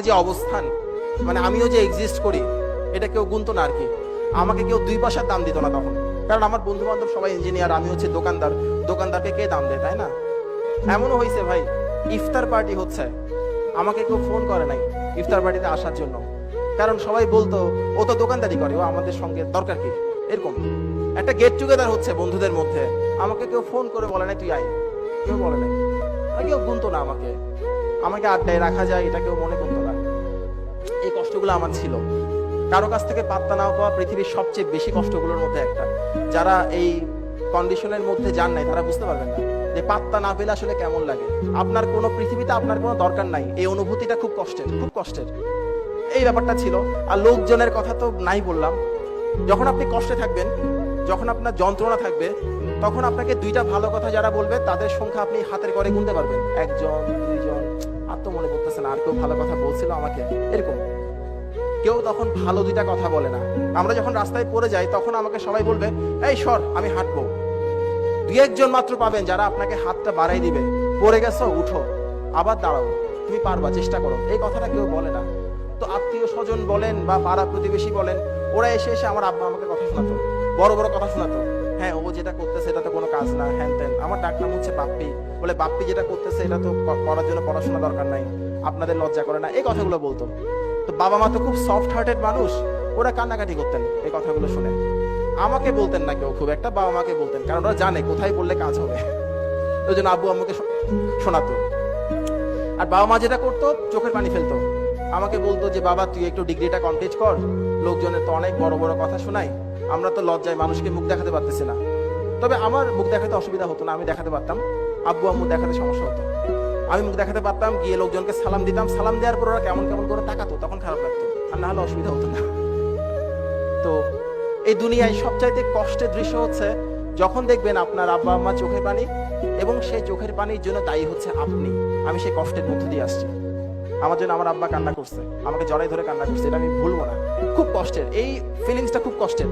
যে অবস্থান, মানে আমিও যে এক্সিস্ট করি, এটা কেউ গুনতো না আর কি। আমাকে কেউ 2 পয়সার দাম দিত না তখন, কারণ আমার বন্ধু বান্ধব সবাই ইঞ্জিনিয়ার, আমি হচ্ছে দোকানদার। দোকানদারকে কে দাম দেয়, তাই না? এমনও হয়েছে ভাই, ইফতার পার্টি হচ্ছে, আমাকে কেউ ফোন করে নাই ইফতার পার্টিতে আসার জন্য, কারণ সবাই বলতো ও তো দোকানদারি করে, ও আমাদের সঙ্গে দরকার কি। এরকম একটা গেট টুগেদার হচ্ছে বন্ধুদের মধ্যে, আমাকে কেউ ফোন করে বলে নাই তুই আয়, কেউ বলে নাই। আর কেউ গুনতো না আমাকে, আমাকে আড্ডায় রাখা যায় এটা কেউ মনে করতো না। এই কষ্টগুলো আমার ছিল। কারো কাছ থেকে পাত্তা না পাওয়া পৃথিবীর সবচেয়ে বেশি কষ্টগুলোর মধ্যে একটা। যারা এই কন্ডিশনের মধ্যে যান নাই তারা বুঝতে পারবেন না যে পাত্তা না পেলে আসলে কেমন লাগে। আপনার কোনো পৃথিবীতে আপনার কোনো দরকার নাই, এই অনুভূতিটা খুব কষ্টের, খুব কষ্টের। এই ব্যাপারটা ছিল। আর লোকজনের কথা তো নাই বললাম। যখন আপনি কষ্টে থাকবেন, যখন আপনার যন্ত্রণা থাকবে, তখন আপনাকে 2টা ভালো কথা যারা বলবে তাদের সংখ্যা আপনি হাতের করে গুনতে পারবেন। 1 জন 2 জন, আর তো মনে করতেছে না আর কেউ ভালো কথা বলছিল আমাকে, এরকম কেউ তখন ভালো 2টা কথা বলে না। আমরা যখন রাস্তায় পড়ে যাই তখন আমাকে সবাই বলবে এই সর, আমি হাঁটবো। 2-1 জন মাত্র পাবেন যারা আপনাকে হাতটা বাড়াই দিবে, পড়ে গেছো উঠো, আবার দাঁড়াও, তুমি পারবা, চেষ্টা করো। এই কথাটা কেউ বলে না। তো আত্মীয় স্বজন বলেন বা পাড়া প্রতিবেশী বলেন, ওরা এসে এসে আমার আব্বা আমাকে কথা শোনাতো, বড় বড় কথা শোনাতো। হ্যাঁ, ও যেটা করতেছে এটা তো কোনো কাজ না, হ্যান ত্যান। আমার ডাক নাম হচ্ছে বাপ্পি, বলে বাপ্পি যেটা করতেছে এটা তো করার জন্য পড়াশোনা দরকার নাই, আপনাদের লজ্জা করে না, এই কথাগুলো বলতো। তো বাবা মা তো খুব সফট হার্টেড মানুষ, ওরা কান্নাকাটি করতেন এই কথাগুলো শুনে। আমাকে বলতেন না কেউ খুব একটা, বাবা মাকে বলতেন, কারণ ওরা জানে কোথায় বললে কাজ হবে। ওই জন্য আব্বু আম্মুকে শোনাতো। আর বাবা মা যেটা করতো, চোখের পানি ফেলতো, আমাকে বলতো যে বাবা তুই একটু ডিগ্রিটা কমপ্লিট কর, লোকজনের তো অনেক বড় বড় কথা শোনাই, আমরা তো লজ্জায় মানুষকে মুখ দেখাতে পারতেছি না। তবে আমার মুখ দেখাতে অসুবিধা হতো না, আমি দেখাতে পারতাম। আব্বু আম্মু দেখাতে সমস্যা হতো। আমি মুখ দেখাতে পারতাম, গিয়ে লোকজনকে সালাম দিতাম, সালাম দেওয়ার পর ওরা কেমন কেমন করে তাকাতো, তখন খারাপ লাগতো, আর না হলে অসুবিধা হতো না। তো এই দুনিয়ায় সবচাইতে কষ্টের দৃশ্য হচ্ছে যখন দেখবেন আপনার আব্বা আম্মা চোখের পানি, এবং সেই চোখের পানির জন্য দায়ী হচ্ছে আপনি। আমি সেই কষ্টের মধ্য দিয়ে আসছি। আমার জন্য আমার আব্বা কান্না করছে, আমাকে জড়াই ধরে কান্না করছে, এটা আমি ভুলবো না। খুব কষ্টের, এই ফিলিংসটা খুব কষ্টের।